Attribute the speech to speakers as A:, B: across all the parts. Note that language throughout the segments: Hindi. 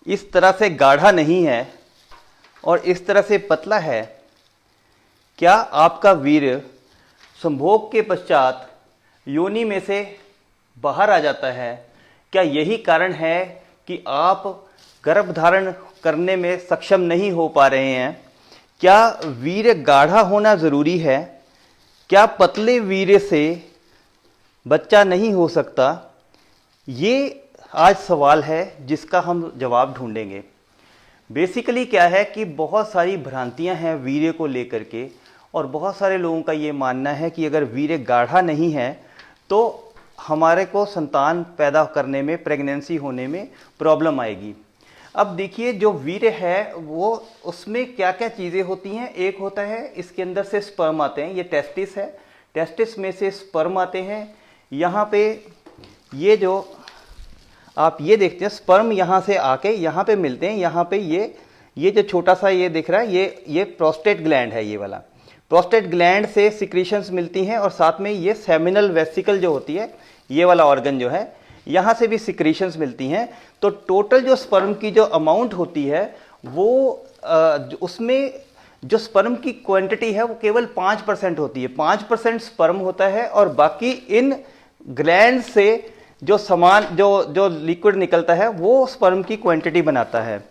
A: इस तरह से गाढ़ा नहीं है और इस तरह से पतला है, क्या आपका वीर्य संभोग के पश्चात योनि में से बाहर आ जाता है? क्या यही कारण है कि आप गर्भधारण करने में सक्षम नहीं हो पा रहे हैं? क्या वीर्य गाढ़ा होना ज़रूरी है? क्या पतले वीर्य से बच्चा नहीं हो सकता? ये आज सवाल है जिसका हम जवाब ढूंढेंगे। बेसिकली क्या है कि बहुत सारी भ्रांतियां हैं वीर्य को लेकर के, और बहुत सारे लोगों का ये मानना है कि अगर वीर्य गाढ़ा नहीं है तो हमारे को संतान पैदा करने में, प्रेगनेंसी होने में प्रॉब्लम आएगी। अब देखिए, जो वीर्य है वो उसमें क्या क्या चीज़ें होती हैं। एक होता है इसके अंदर से स्पर्म आते हैं, ये टेस्टिस है, टेस्टिस में से स्पर्म आते हैं। यहाँ पे ये जो आप ये देखते हैं स्पर्म यहाँ से आके यहाँ पे मिलते हैं। यहाँ पे ये जो छोटा सा ये दिख रहा है, ये प्रोस्टेट ग्लैंड है। ये वाला प्रोस्टेट ग्लैंड से सिक्रीशंस मिलती हैं, और साथ में ये सेमिनल वेसिकल जो होती है, ये वाला ऑर्गन जो है, यहाँ से भी सिक्रीशंस मिलती हैं। तो टोटल जो स्पर्म की जो अमाउंट होती है वो उसमें जो स्पर्म की क्वांटिटी है वो केवल 5% होती है। 5% स्पर्म होता है और बाकी इन ग्लैंड से जो सामान जो लिक्विड निकलता है वो स्पर्म की क्वांटिटी बनाता है।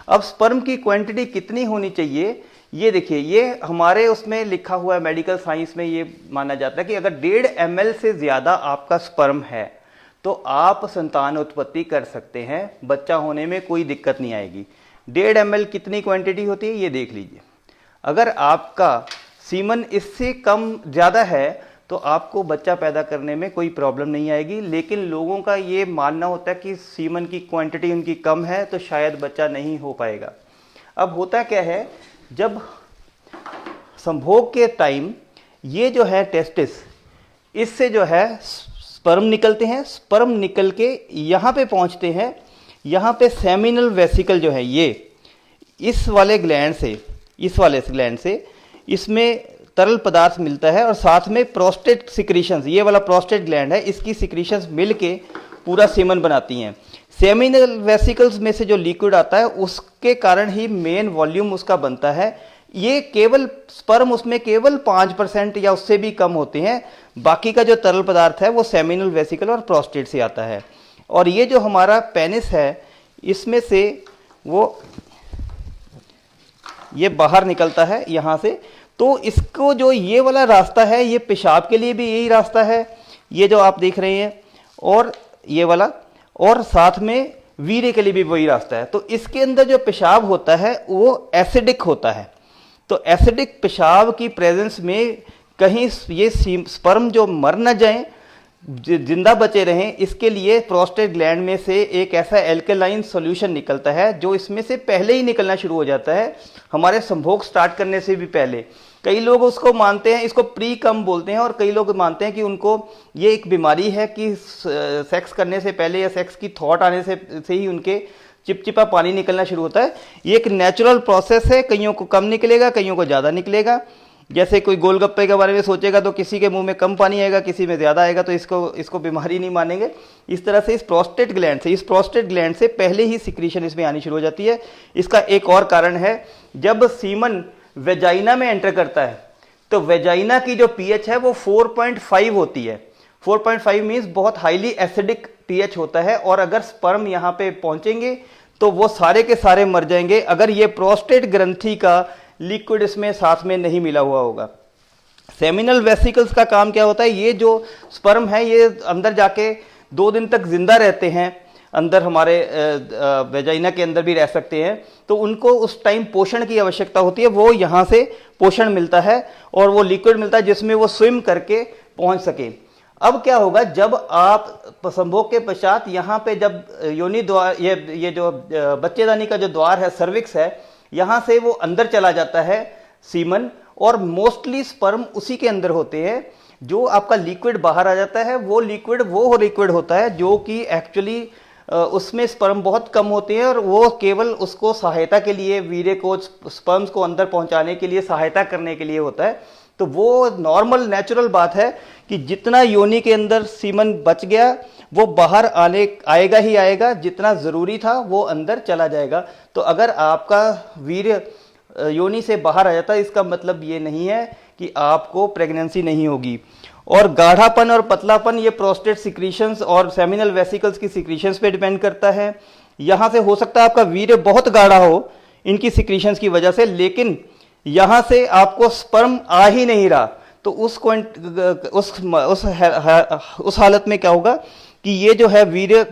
A: अब स्पर्म की क्वांटिटी कितनी होनी चाहिए, ये देखिए, ये हमारे उसमें लिखा हुआ है, मेडिकल साइंस में ये माना जाता है कि अगर 1.5 ml से ज़्यादा आपका स्पर्म है तो आप संतान उत्पत्ति कर सकते हैं, बच्चा होने में कोई दिक्कत नहीं आएगी। 1.5 ml कितनी क्वांटिटी होती है ये देख लीजिए। अगर आपका सीमन इससे कम ज़्यादा है तो आपको बच्चा पैदा करने में कोई प्रॉब्लम नहीं आएगी। लेकिन लोगों का ये मानना होता है कि सीमन की क्वांटिटी उनकी कम है तो शायद बच्चा नहीं हो पाएगा। अब होता क्या है, जब संभोग के टाइम ये जो है टेस्टिस, इससे जो है स्पर्म निकलते हैं। स्पर्म निकल के यहाँ पे पहुँचते हैं। यहाँ पे सेमिनल वेसिकल जो है, ये इस वाले ग्लैंड से इसमें तरल पदार्थ मिलता है, और साथ में प्रोस्टेट सिक्रीशंस, ये वाला प्रोस्टेट ग्लैंड है, इसकी सिक्रीशंस मिल के पूरा सीमन बनाती हैं। सेमिनल वेसिकल्स में से जो लिक्विड आता है उसके कारण ही मेन वॉल्यूम उसका बनता है। ये केवल स्पर्म उसमें केवल 5% या उससे भी कम होते हैं। बाकी का जो तरल पदार्थ है वो सेमिनल वेसिकल और प्रोस्टेट से आता है। और ये जो हमारा पेनिस है, इसमें से वो ये बाहर निकलता है यहाँ से। तो इसको जो ये वाला रास्ता है, ये पेशाब के लिए भी यही रास्ता है, ये जो आप देख रहे हैं, और ये वाला, और साथ में वीर्य के लिए भी वही रास्ता है। तो इसके अंदर जो पेशाब होता है वो एसिडिक होता है। तो एसिडिक पेशाब की प्रेजेंस में कहीं ये स्पर्म जो मर न जाएं, जिंदा बचे रहें, इसके लिए प्रोस्टेट ग्लैंड में से एक ऐसा एल्कलाइन सॉल्यूशन निकलता है जो इसमें से पहले ही निकलना शुरू हो जाता है, हमारे संभोग स्टार्ट करने से भी पहले। कई लोग उसको मानते हैं, इसको प्री कम बोलते हैं, और कई लोग मानते हैं कि उनको ये एक बीमारी है कि सेक्स करने से पहले या सेक्स की थॉट आने से ही उनके चिपचिपा पानी निकलना शुरू होता है। ये एक नेचुरल प्रोसेस है, कईयों को कम निकलेगा, कईयों को ज़्यादा निकलेगा। जैसे कोई गोलगप्पे के बारे में सोचेगा तो किसी के मुंह में कम पानी आएगा, किसी में ज़्यादा आएगा, तो इसको बीमारी नहीं मानेंगे। इस तरह से इस प्रोस्टेट ग्लैंड से पहले ही सिक्रीशन इसमें आनी शुरू हो जाती है। इसका एक और कारण है, जब सीमन वेजाइना में एंटर करता है तो वेजाइना की जो पीएच है वो 4.5 होती है। 4.5 मीन्स बहुत हाईली एसिडिक पीएच होता है, और अगर स्पर्म यहाँ पे पहुंचेंगे तो वो सारे के सारे मर जाएंगे अगर ये प्रोस्टेट ग्रंथि का लिक्विड इसमें साथ में नहीं मिला हुआ होगा। सेमिनल वेसिकल्स का काम क्या होता है, ये जो स्पर्म है ये अंदर जाके 2 दिन तक जिंदा रहते हैं, अंदर हमारे वेजाइना के अंदर भी रह सकते हैं। तो उनको उस टाइम पोषण की आवश्यकता होती है, वो यहाँ से पोषण मिलता है और वो लिक्विड मिलता है जिसमें वो स्विम करके पहुँच सके। अब क्या होगा, जब आप संभोग के पश्चात यहाँ पे जब योनि द्वार, ये जो बच्चेदानी का जो द्वार है, सर्विक्स है, यहाँ से वो अंदर चला जाता है सीमन, और मोस्टली स्पर्म उसी के अंदर होते हैं। जो आपका लिक्विड बाहर आ जाता है वो लिक्विड होता है जो कि एक्चुअली उसमें स्पर्म बहुत कम होते हैं, और वो केवल उसको सहायता के लिए, वीर्य को, स्पर्म्स को अंदर पहुंचाने के लिए, सहायता करने के लिए होता है। तो वो नॉर्मल नेचुरल बात है कि जितना योनि के अंदर सीमन बच गया वो बाहर आएगा ही आएगा, जितना ज़रूरी था वो अंदर चला जाएगा। तो अगर आपका वीर्य योनि से बाहर आ जाता है, इसका मतलब ये नहीं है कि आपको प्रेगनेंसी नहीं होगी। और गाढ़ापन और पतलापन ये प्रोस्टेट सिक्रीशंस और सेमिनल वेसिकल्स की सिक्रीशंस पे डिपेंड करता है। यहाँ से हो सकता है आपका वीर्य बहुत गाढ़ा हो इनकी सिक्रीशंस की वजह से, लेकिन यहाँ से आपको स्पर्म आ ही नहीं रहा, तो उस हालत में क्या होगा कि ये जो है वीर्य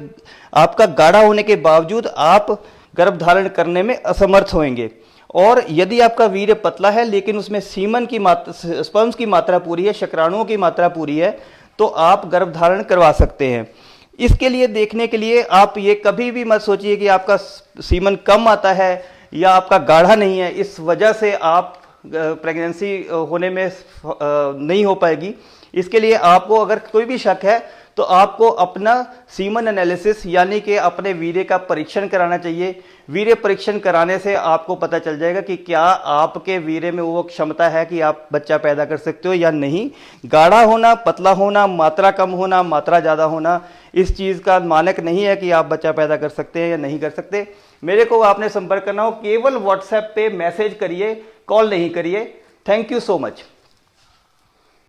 A: आपका गाढ़ा होने के बावजूद आप गर्भ धारण करने में असमर्थ होंगे। और यदि आपका वीर्य पतला है लेकिन उसमें सीमन की मात्रा, स्पर्म्स की मात्रा पूरी है, शुक्राणुओं की मात्रा पूरी है, तो आप गर्भ धारण करवा सकते हैं। इसके लिए देखने के लिए आप ये कभी भी मत सोचिए कि आपका सीमन कम आता है या आपका गाढ़ा नहीं है, इस वजह से आप प्रेगनेंसी होने में नहीं हो पाएगी। इसके लिए आपको अगर कोई भी शक है तो आपको अपना सीमन एनालिसिस यानी कि अपने वीर्य का परीक्षण कराना चाहिए। वीर्य परीक्षण कराने से आपको पता चल जाएगा कि क्या आपके वीर्य में वो क्षमता है कि आप बच्चा पैदा कर सकते हो या नहीं। गाढ़ा होना, पतला होना, मात्रा कम होना, मात्रा ज़्यादा होना इस चीज़ का मानक नहीं है कि आप बच्चा पैदा कर सकते हैं या नहीं कर सकते। मेरे को आपने संपर्क करना हो केवल व्हाट्सएप पे मैसेज करिए, कॉल नहीं करिए। Thank you so much.